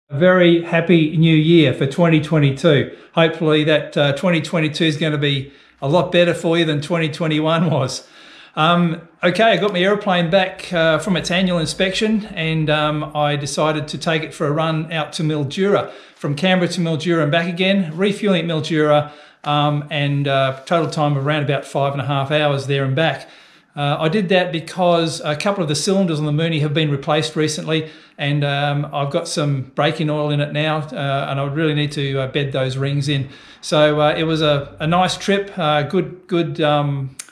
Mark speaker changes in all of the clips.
Speaker 1: A very happy new year for 2022. Hopefully that 2022 is going to be a lot better for you than 2021 was. Okay, I got my aeroplane back from its annual inspection, and I decided to take it for a run out to Mildura, from Canberra to Mildura and back again, refueling at Mildura, and total time of around about 5.5 hours there and back. I did that because a couple of the cylinders on the Mooney have been replaced recently, and I've got some braking oil in it now, and I really need to bed those rings in. So it was a nice trip, good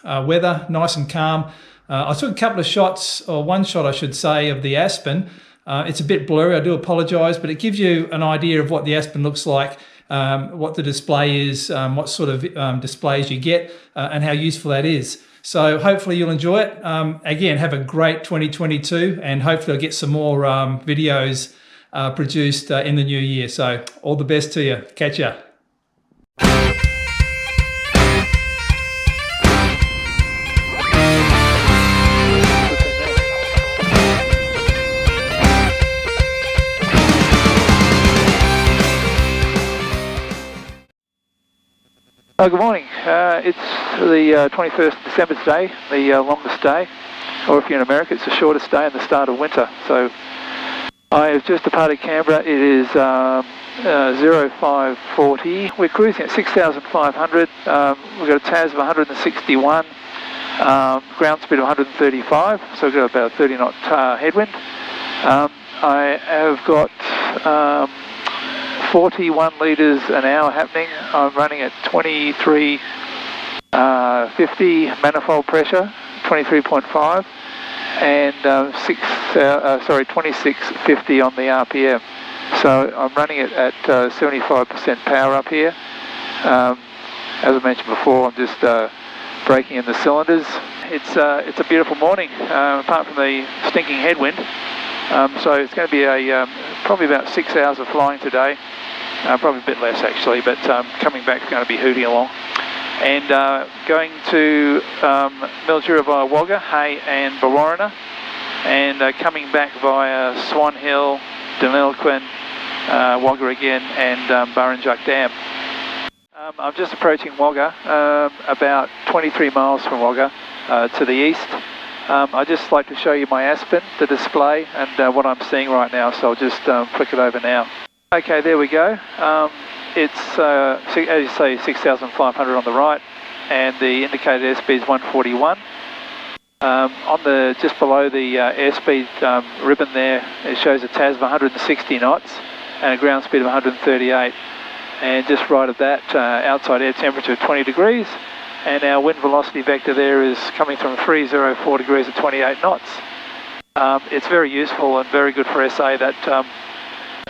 Speaker 1: weather, nice and calm. I took a couple of shots, or one shot I should say, of the Aspen. It's a bit blurry, I do apologise, but it gives you an idea of what the Aspen looks like, what the display is, what sort of displays you get, and how useful that is. So hopefully you'll enjoy it. Again, have a great 2022, and hopefully I'll get some more videos produced in the new year. So all the best to you. Catch ya.
Speaker 2: Good morning. It's the 21st December today, the longest day, or if you're in America, it's the shortest day and the start of winter. So I have just departed Canberra. It is 0540. We're cruising at 6,500. We've got a TAS of 161, ground speed of 135, so we've got about a 30 knot headwind. I have got 41 litres an hour happening. I'm running at 2350 manifold pressure, 23.5, and 2650 on the RPM. So I'm running it at 75% power up here. As I mentioned before, I'm just braking in the cylinders. It's a beautiful morning, apart from the stinking headwind. So it's going to be probably about 6 hours of flying today. Probably a bit less actually, but coming back is going to be hooting along. And going to Mildura via Wagga, Hay and Warriner, and coming back via Swan Hill, Deniliquin, Wagga again, and Burrinjuck Dam. I'm just approaching Wagga, about 23 miles from Wagga to the east. I'd just like to show you my Aspen, the display, and what I'm seeing right now, so I'll just flick it over now. Okay, there we go. It's, as you say, 6,500 on the right, and the indicated airspeed is 141. On the just below the airspeed ribbon there, it shows a TAS of 160 knots and a ground speed of 138. And just right of that, outside air temperature of 20 degrees, and our wind velocity vector there is coming from 304 degrees at 28 knots. It's very useful and very good for SA, that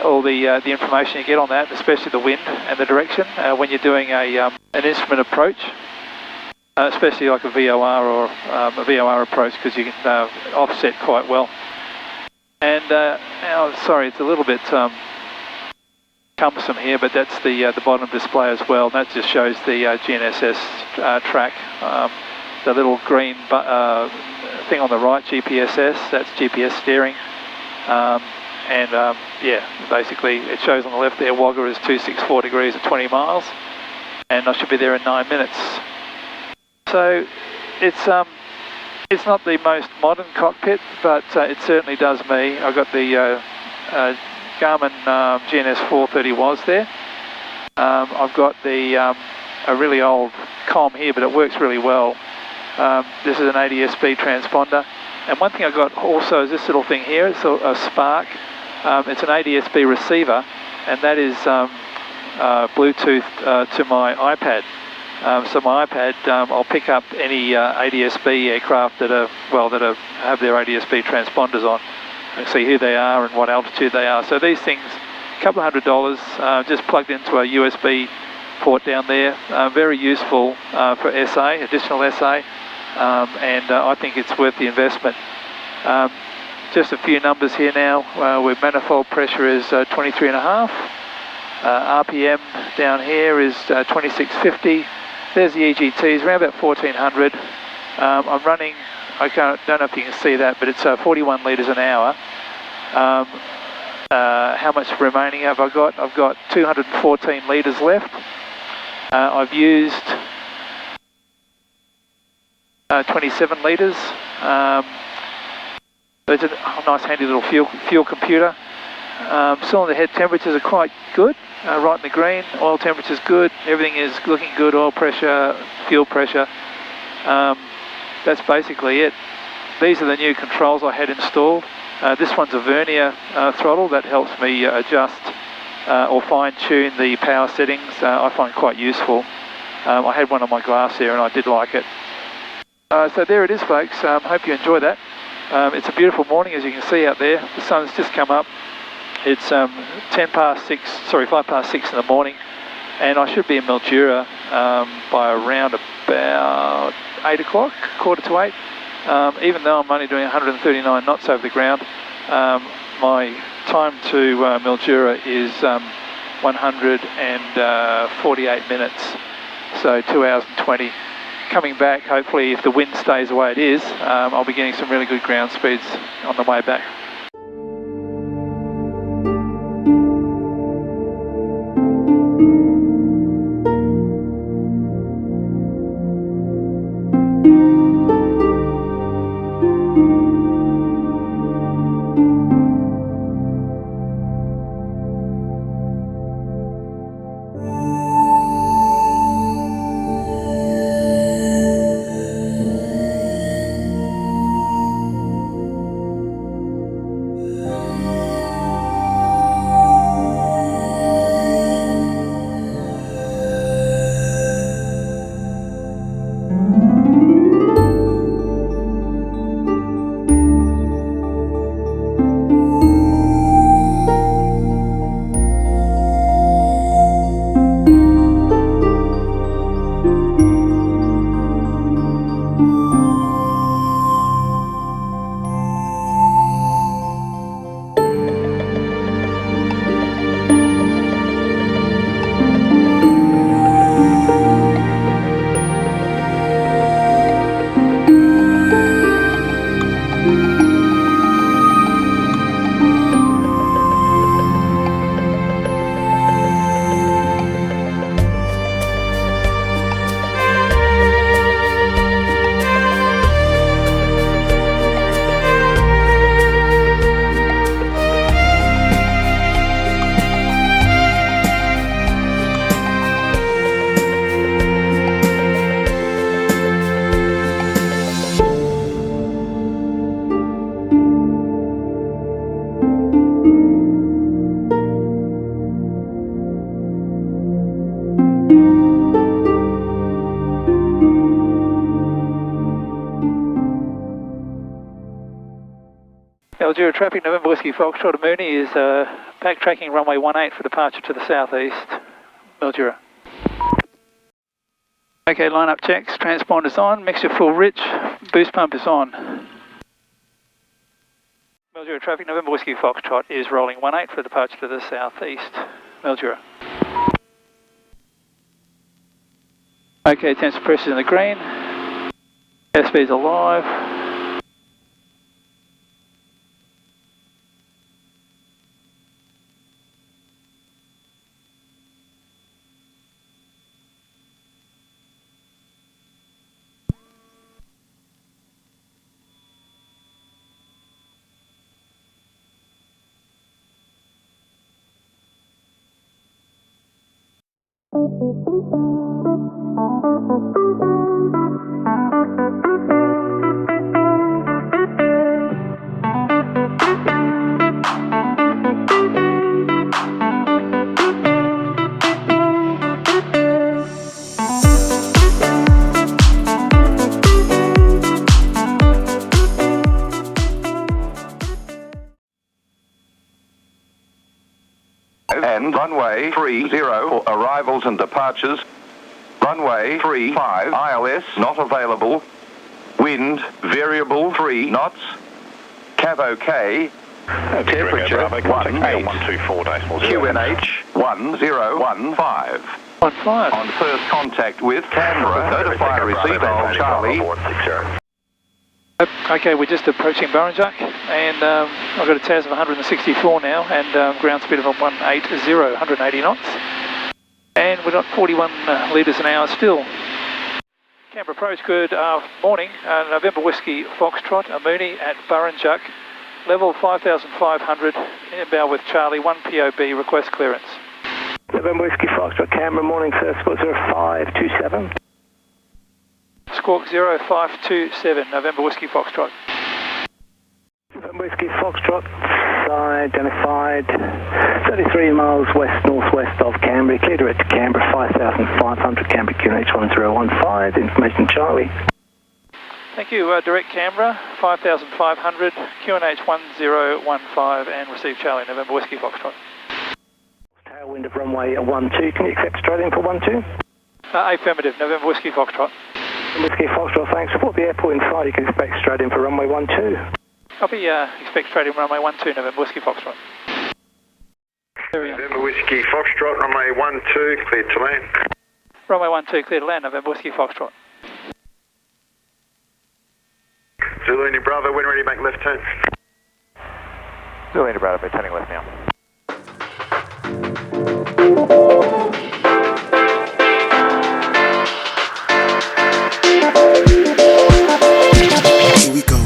Speaker 2: all the information you get on that, especially the wind and the direction, when you're doing an instrument approach, especially like a VOR or a VOR approach, because you can offset quite well. And sorry, it's a little bit cumbersome here, but that's the bottom display as well. That just shows the GNSS track. The little green thing on the right, GPSS, that's GPS steering. Yeah, basically it shows on the left there, Wagga is 264 degrees at 20 miles, and I should be there in 9 minutes. So it's not the most modern cockpit, but it certainly does me. I've got the Garmin GNS 430 was there. I've got a really old COM here, but it works really well. This is an ADS-B transponder, and one thing I got also is this little thing here. It's a Spark. It's an ADS-B receiver, and that is Bluetooth to my iPad. So my iPad, I'll pick up any ADS-B aircraft that have their ADS-B transponders on, and see who they are and what altitude they are. So these things, a couple of $100, just plugged into a USB port down there. Very useful for SA, additional SA, and I think it's worth the investment. Just a few numbers here now, where manifold pressure is 23.5. RPM down here is 2650. There's the EGTs, around about 1400. I'm running, don't know if you can see that, but it's 41 litres an hour. How much remaining have I got? I've got 214 litres left. I've used 27 litres. It's a nice handy little fuel computer. Cylinder head temperatures are quite good, right in the green. Oil temperature's good, everything is looking good, oil pressure, fuel pressure. That's basically it. These are the new controls I had installed. This one's a vernier throttle that helps me adjust or fine-tune the power settings. I find quite useful. I had one on my glass here and I did like it. So there it is, folks. Hope you enjoy that. It's a beautiful morning, as you can see out there. The sun's just come up. It's 5 past 6 in the morning, and I should be in Mildura by around about 8 o'clock, quarter to 8. Even though I'm only doing 139 knots over the ground, my time to Mildura is 148 minutes, so 2 hours and 20. Coming back, hopefully, if the wind stays the way it is, I'll be getting some really good ground speeds on the way back. Mildura traffic, November Whiskey Foxtrot Mooney is backtracking runway 18 for departure to the southeast, Mildura. Okay, line-up checks, transponder's on, mixture full rich, boost pump is on. Mildura traffic, November Whiskey Foxtrot is rolling 18 for departure to the southeast, Mildura. Okay, temps pressures in the green, airspeed's alive.
Speaker 3: And runway 30 for arrivals and departures. Runway 35 ILS not available. Wind variable 3 knots. Cav OK. Temperature 18. QNH 1015. On first contact with Canberra, notify receipt of Charlie.
Speaker 2: Okay, we're just approaching Burrinjuck, and I've got a TAS of 164 now, and ground speed of 180, 180 knots. And we're at 41 litres an hour still. Canberra approach, good morning. November Whiskey Foxtrot, a Mooney at Burrinjuck, level 5,500, inbound with Charlie, 1 POB, request clearance.
Speaker 4: November Whiskey Foxtrot, Canberra, morning, sir, squawk 0527.
Speaker 2: Squawk 0527, November Whiskey Foxtrot.
Speaker 4: November Whiskey Foxtrot, identified 33 miles west-northwest of Canberra, clear direct to Canberra, 5,500, Canberra QNH1015, information Charlie.
Speaker 2: Thank you, direct Canberra, 5,500, QNH 1015, and receive Charlie, November Whiskey Foxtrot.
Speaker 4: Tailwind of runway 12, can you accept Australian for 12?
Speaker 2: Affirmative, November Whiskey Foxtrot.
Speaker 4: Whiskey Foxtrot, thanks. Report the airport inside, you can expect Australian for runway 12.
Speaker 2: Copy, expect Australian runway 12, November Whiskey Foxtrot.
Speaker 5: November Whiskey Foxtrot, runway 12, cleared to land.
Speaker 2: Runway 12, clear to land, November Whiskey Foxtrot.
Speaker 5: Zulu Bravo, when ready, make left turn.
Speaker 6: Zulu Bravo, turning left now.
Speaker 7: Here we go.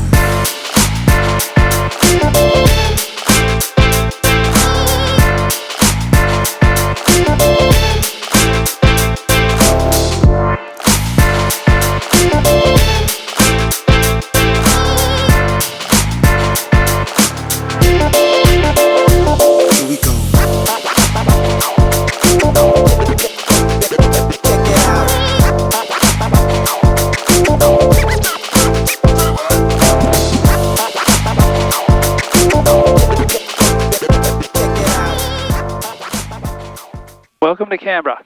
Speaker 2: Welcome to Canberra.